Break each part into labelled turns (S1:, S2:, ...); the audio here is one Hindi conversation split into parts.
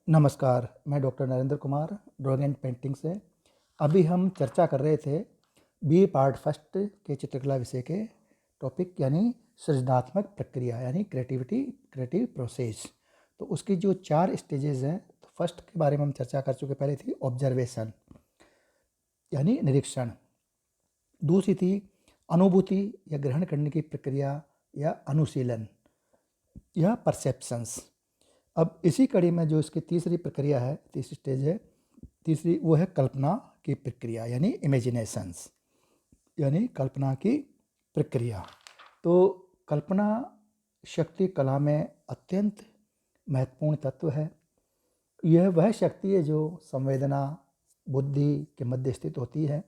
S1: नमस्कार, मैं doctor Narendra Kumar, drawing and painting से। अभी हम चर्चा कर रहे थे बी पार्ट फर्स्ट के चित्रकला विषय के टॉपिक यानी सृजनात्मक प्रक्रिया यानी क्रिएटिव प्रोसेस। तो उसकी जो 4 स्टेजेस हैं, तो फर्स्ट के बारे में हम चर्चा कर चुके पहले थी ऑब्जर्वेशन यानी निरीक्षण। दूसरी थी अनुभूति या ग्रहण करने की प्रक्रिया या अनुशीलन या परसेप्शंस। अब इसी कड़ी में जो इसकी तीसरी प्रक्रिया है, तीसरी स्टेज है, तीसरी वो है कल्पना की प्रक्रिया यानी इमेजिनेशंस यानी कल्पना की प्रक्रिया। तो कल्पना शक्ति कला में अत्यंत महत्वपूर्ण तत्व है। यह वह शक्ति है जो संवेदना बुद्धि के मध्य स्थित होती है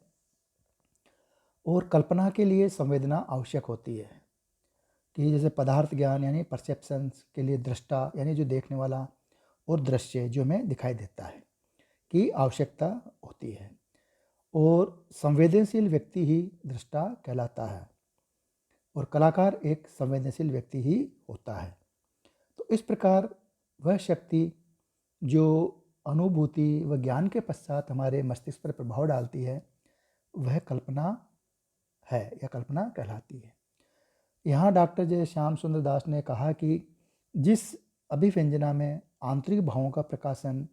S1: और कल्पना के लिए संवेदना आवश्यक होती है कि जैसे पदार्थ ज्ञान यानी परसेप्शंस के लिए दृष्टा यानी जो देखने वाला और दृश्य जो हमें दिखाई देता है की आवश्यकता होती है और संवेदनशील व्यक्ति ही दृष्टा कहलाता है और कलाकार एक संवेदनशील व्यक्ति ही होता है। तो इस प्रकार वह शक्ति जो अनुभूति व ज्ञान के पश्चात हमारे मस्तिष्क पर प्रभाव डालती है वह कल्पना है या कल्पना कहलाती है। यहाँ डॉक्टर जय श्याम सुंदर दास ने कहा कि जिस अभिव्यंजना में आंतरिक भावों का प्रकाशन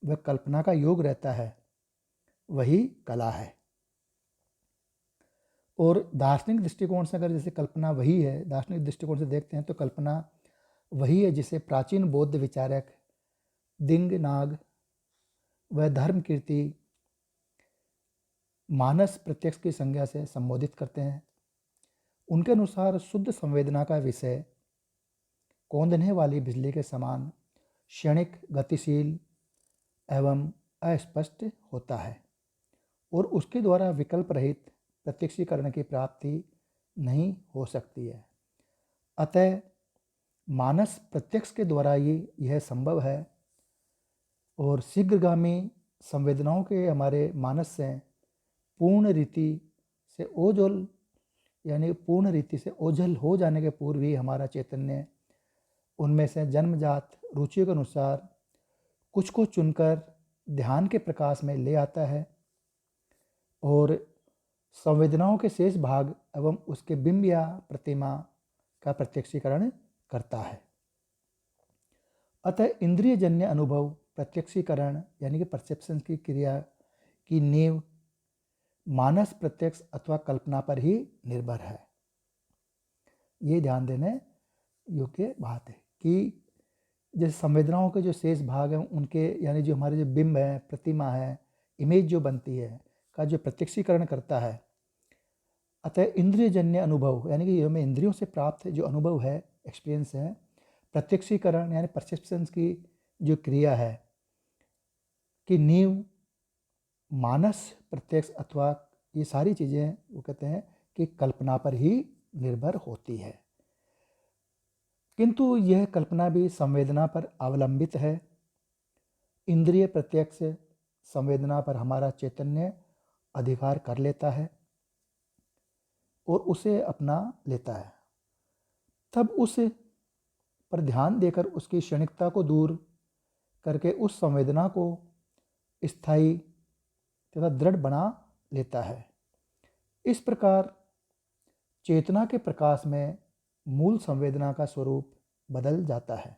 S1: वह कल्पना का योग रहता है वही कला है। और दार्शनिक दृष्टिकोण से अगर जैसे कल्पना वही है, दार्शनिक दृष्टिकोण से देखते हैं तो कल्पना वही है जिसे प्राचीन बौद्ध विचारक दिंग नाग व धर्म कीर्ति मानस प्रत्यक्ष की संज्ञा से संबोधित करते हैं। उनके अनुसार शुद्ध संवेदना का विषय कौंधने वाली बिजली के समान क्षणिक गतिशील एवं अस्पष्ट होता है और उसके द्वारा विकल्प रहित प्रत्यक्षीकरण की प्राप्ति नहीं हो सकती है। अतः मानस प्रत्यक्ष के द्वारा ही यह संभव है और शीघ्रगामी संवेदनाओं के हमारे मानस से पूर्ण रीति से ओझल यानी पूर्ण रीति से ओझल हो जाने के पूर्व ही हमारा चैतन्य उनमें से जन्मजात रुचि के अनुसार कुछ को चुनकर ध्यान के प्रकाश में ले आता है और संवेदनाओं के शेष भाग एवं उसके बिंब या प्रतिमा का प्रत्यक्षीकरण करता है। अतः इंद्रियजन्य अनुभव प्रत्यक्षीकरण यानी कि परसेप्शन की क्रिया की नींव मानस प्रत्यक्ष अथवा कल्पना पर ही निर्भर है। ये ध्यान देने योग्य बात है कि जैसे संवेदनाओं के जो शेष भाग हैं उनके यानी जो हमारे जो बिंब है प्रतिमा है इमेज जो बनती है का जो प्रत्यक्षीकरण करता है। अतः इंद्रियजन्य अनुभव यानी कि हमें इंद्रियों से प्राप्त जो अनुभव है एक्सपीरियंस है प्रत्यक्षीकरण यानी परसेप्शंस की जो क्रिया है कि नींव मानस प्रत्यक्ष अथवा ये सारी चीज़ें वो कहते हैं कि कल्पना पर ही निर्भर होती है। किंतु यह कल्पना भी संवेदना पर अवलंबित है। इंद्रिय प्रत्यक्ष संवेदना पर हमारा चैतन्य अधिकार कर लेता है और उसे अपना लेता है। तब उस पर ध्यान देकर उसकी क्षणिकता को दूर करके उस संवेदना को स्थायी तथा दृढ़ बना लेता है। इस प्रकार चेतना के प्रकाश में मूल संवेदना का स्वरूप बदल जाता है।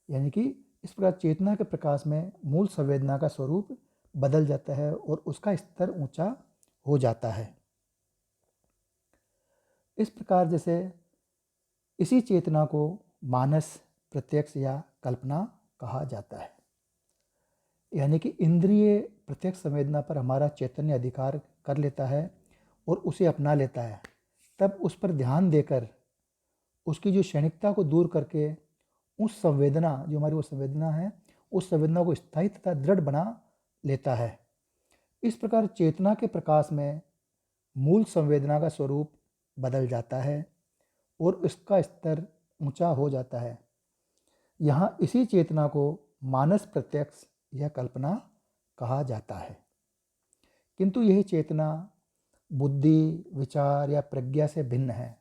S1: यानी कि इस प्रकार चेतना के प्रकाश में मूल संवेदना का स्वरूप बदल जाता है और उसका स्तर ऊंचा हो जाता है। इस प्रकार जैसे इसी चेतना को मानस प्रत्यक्ष या कल्पना कहा जाता है। यानी कि इंद्रिय प्रत्यक्ष संवेदना पर हमारा चैतन्य अधिकार कर लेता है और उसे अपना लेता है। तब उस पर ध्यान देकर उसकी जो क्षणिकता को दूर करके उस संवेदना जो हमारी वो संवेदना है उस संवेदना को स्थायी तथा दृढ़ बना लेता है। इस प्रकार चेतना के प्रकाश में मूल संवेदना का स्वरूप बदल जाता है और उसका स्तर ऊंचा हो जाता है। यहाँ इसी चेतना को मानस प्रत्यक्ष या कल्पना कहा जाता है। किंतु यह चेतना बुद्धि विचार या प्रज्ञा से भिन्न है।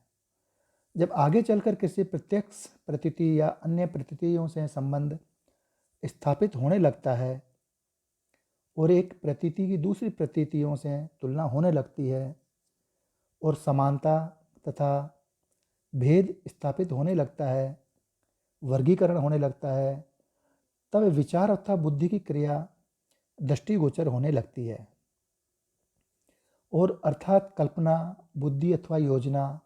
S1: जब आगे चलकर किसी प्रत्यक्ष प्रतीति या अन्य प्रतीतियों से संबंध स्थापित होने लगता है और एक प्रतीति की दूसरी प्रतीतियों से तुलना होने लगती है और समानता तथा भेद स्थापित होने लगता है, वर्गीकरण होने लगता है, तब विचार अथवा बुद्धि की क्रिया दृष्टिगोचर होने लगती है और अर्थात कल्पना, बुद्धि अथवा योजना,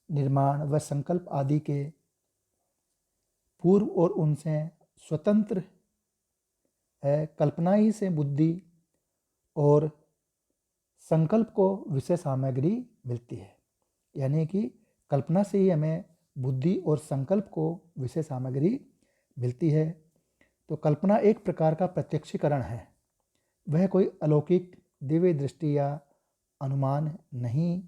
S1: निर्माण व संकल्प आदि के पूर्व और उनसे स्वतंत्र है। कल्पना ही से बुद्धि और संकल्प को विषय सामग्री मिलती है, यानी कि कल्पना से ही हमें बुद्धि और संकल्प को विषय सामग्री मिलती है। तो कल्पना एक प्रकार का प्रत्यक्षीकरण है, वह कोई अलौकिक दिव्य दृष्टि या अनुमान नहीं,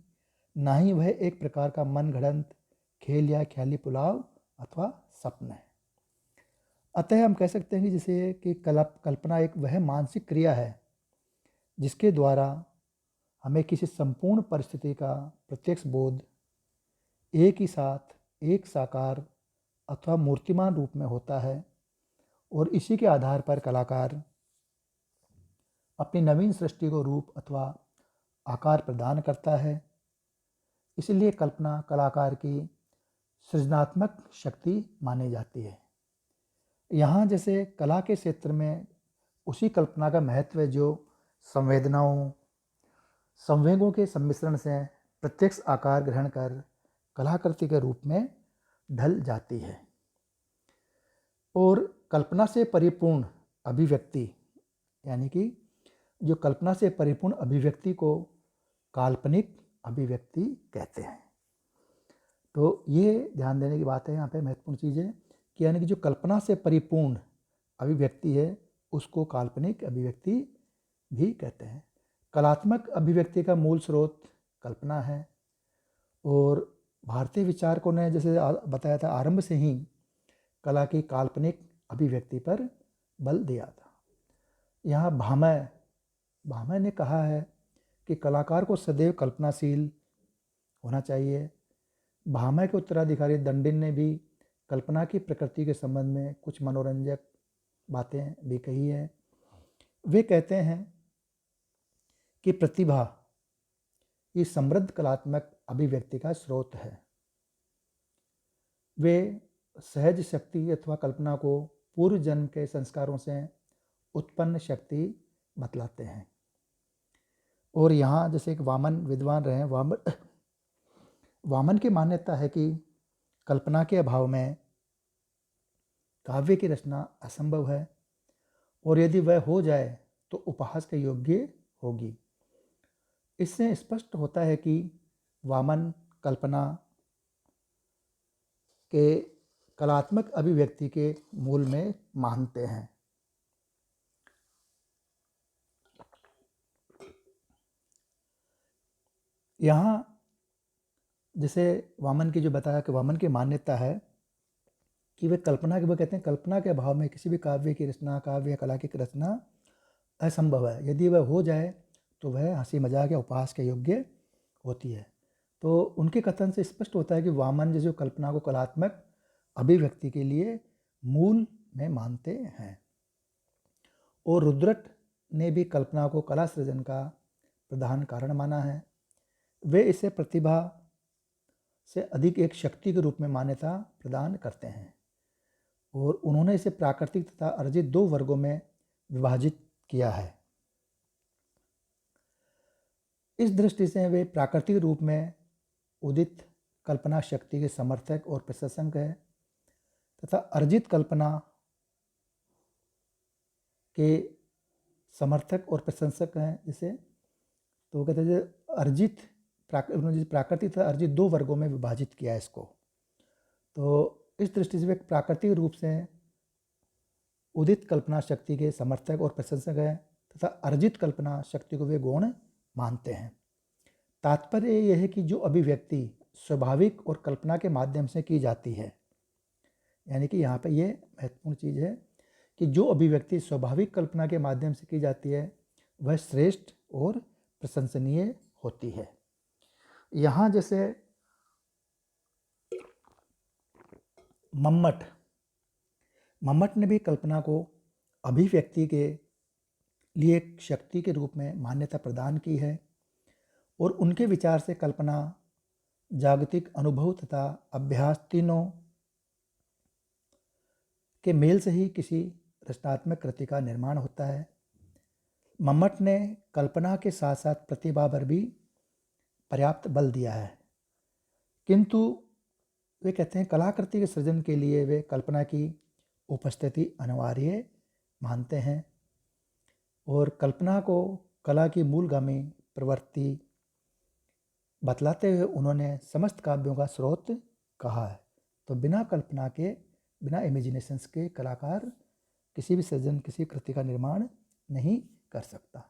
S1: ना ही वह एक प्रकार का मनगढ़ंत खेल या ख्याली पुलाव अथवा स्वप्न है। अतः हम कह सकते हैं कि जैसे कि कल्पना एक वह मानसिक क्रिया है जिसके द्वारा हमें किसी संपूर्ण परिस्थिति का प्रत्यक्ष बोध एक ही साथ एक साकार अथवा मूर्तिमान रूप में होता है और इसी के आधार पर कलाकार अपनी नवीन सृष्टि को रूप अथवा आकार प्रदान करता है। इसलिए कल्पना कलाकार की सृजनात्मक शक्ति मानी जाती है। यहाँ जैसे कला के क्षेत्र में उसी कल्पना का महत्व है जो संवेदनाओं, संवेगों के सम्मिश्रण से प्रत्यक्ष आकार ग्रहण कर कलाकृति के रूप में ढल जाती है। और कल्पना से परिपूर्ण अभिव्यक्ति, यानी कि जो कल्पना से परिपूर्ण अभिव्यक्ति को काल्पनिक अभिव्यक्ति कहते हैं। तो ये ध्यान देने की बात है यहाँ पे, महत्वपूर्ण चीज़ है कि यानी कि जो कल्पना से परिपूर्ण अभिव्यक्ति है उसको काल्पनिक अभिव्यक्ति भी कहते हैं। कलात्मक अभिव्यक्ति का मूल स्रोत कल्पना है और भारतीय विचारकों ने जैसे बताया था आरंभ से ही कला की काल्पनिक अभिव्यक्ति पर बल दिया था। यहाँ भामह ने कहा है कि कलाकार को सदैव कल्पनाशील होना चाहिए। भामह के उत्तराधिकारी दंडिन ने भी कल्पना की प्रकृति के संबंध में कुछ मनोरंजक बातें भी कही हैं। वे कहते हैं कि प्रतिभा ये समृद्ध कलात्मक अभिव्यक्ति का स्रोत है। वे सहज शक्ति अथवा कल्पना को पूर्व जन्म के संस्कारों से उत्पन्न शक्ति बतलाते हैं। और यहाँ जैसे एक वामन विद्वान रहे, वामन की मान्यता है कि कल्पना के अभाव में काव्य की रचना असंभव है और यदि वह हो जाए तो उपहास के योग्य होगी। इससे स्पष्ट होता है कि वामन कल्पना के कलात्मक अभिव्यक्ति के मूल में मानते हैं। यहाँ जैसे वामन की जो बताया कि वामन की मान्यता है कि वे कहते हैं कल्पना के अभाव में किसी भी काव्य की रचना, काव्य या कला की रचना असंभव है। यदि वह हो जाए तो वह हंसी मजाक या उपहास के योग्य होती है। तो उनके कथन से स्पष्ट होता है कि वामन जो कल्पना को कलात्मक अभिव्यक्ति के लिए मूल में मानते हैं। और रुद्रट ने भी कल्पना को कला सृजन का प्रधान कारण माना है। वे इसे प्रतिभा से अधिक एक शक्ति के रूप में मान्यता प्रदान करते हैं और उन्होंने इसे प्राकृतिक तथा अर्जित दो वर्गों में विभाजित किया है। इस दृष्टि से वे प्राकृतिक रूप में उदित कल्पना शक्ति के समर्थक और प्रशंसक है तथा अर्जित कल्पना के समर्थक और प्रशंसक हैं। जिसे तो कहते हैं अर्जित प्राकृतिक तथा अर्जित दो वर्गों में विभाजित किया है इसको। तो इस दृष्टि से वे प्राकृतिक रूप से उदित कल्पना शक्ति के समर्थक और प्रशंसक हैं तथा अर्जित कल्पना शक्ति को वे गौण मानते हैं। तात्पर्य यह है कि जो अभिव्यक्ति स्वाभाविक और कल्पना के माध्यम से की जाती है, यानी कि यहाँ पे ये महत्वपूर्ण चीज़ है कि जो अभिव्यक्ति स्वाभाविक कल्पना के माध्यम से की जाती है वह श्रेष्ठ और प्रशंसनीय होती है। यहाँ जैसे मम्मट ने भी कल्पना को अभिव्यक्ति के लिए एक शक्ति के रूप में मान्यता प्रदान की है और उनके विचार से कल्पना, जागतिक अनुभव तथा अभ्यास तीनों के मेल से ही किसी रचनात्मक कृति का निर्माण होता है। मम्मट ने कल्पना के साथ साथ प्रतिभा पर भी पर्याप्त बल दिया है, किंतु वे कहते हैं कलाकृति के सृजन के लिए वे कल्पना की उपस्थिति अनिवार्य मानते हैं और कल्पना को कला की मूलगामी प्रवृत्ति बतलाते हुए उन्होंने समस्त काव्यों का स्रोत कहा है। तो बिना कल्पना के, बिना इमेजिनेशंस के कलाकार किसी भी सृजन, किसी कृति का निर्माण नहीं कर सकता।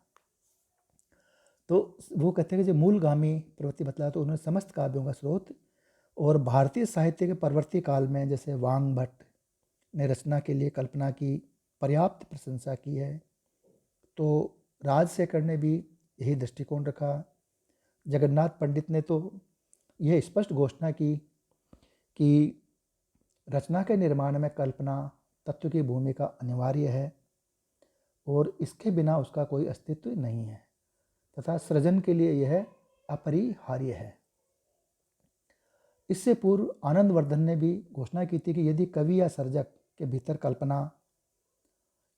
S1: तो वो कहते हैं कि जो मूलगामी प्रवृत्ति बतलाया, तो उन्होंने समस्त काव्यों का स्रोत और भारतीय साहित्य के परवर्ती काल में जैसे वांग भट्ट ने रचना के लिए कल्पना की पर्याप्त प्रशंसा की है, तो राजशेखर ने भी यही दृष्टिकोण रखा। जगन्नाथ पंडित ने तो यह स्पष्ट घोषणा की कि रचना के निर्माण में कल्पना तत्व की भूमिका अनिवार्य है और इसके बिना उसका कोई अस्तित्व नहीं है तथा सृजन के लिए यह अपरिहार्य है। इससे पूर्व आनंदवर्धन ने भी घोषणा की थी कि यदि कवि या सर्जक के भीतर कल्पना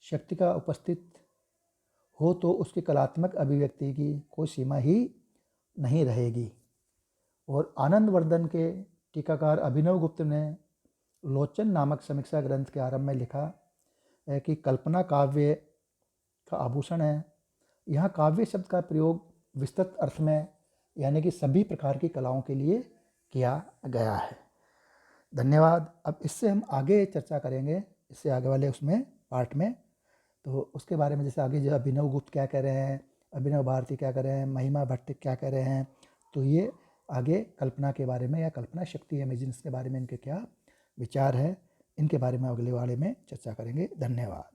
S1: शक्ति का उपस्थित हो तो उसकी कलात्मक अभिव्यक्ति की कोई सीमा ही नहीं रहेगी। और आनंदवर्धन के टीकाकार अभिनव गुप्त ने लोचन नामक समीक्षा ग्रंथ के आरंभ में लिखा है कि कल्पना काव्य का आभूषण है। यहाँ काव्य शब्द का प्रयोग विस्तृत अर्थ में यानी कि सभी प्रकार की कलाओं के लिए किया गया है। धन्यवाद। अब इससे हम आगे चर्चा करेंगे, इससे आगे वाले उसमें पार्ट में, तो उसके बारे में जैसे आगे जो अभिनव गुप्त क्या कह रहे हैं, अभिनव भारती क्या कह रहे हैं, महिमा भट्ट क्या कह रहे हैं, तो ये आगे कल्पना के बारे में या कल्पना शक्ति इमेजिन्स के बारे में इनके क्या विचार है, इनके बारे में अगले वाले में चर्चा करेंगे। धन्यवाद।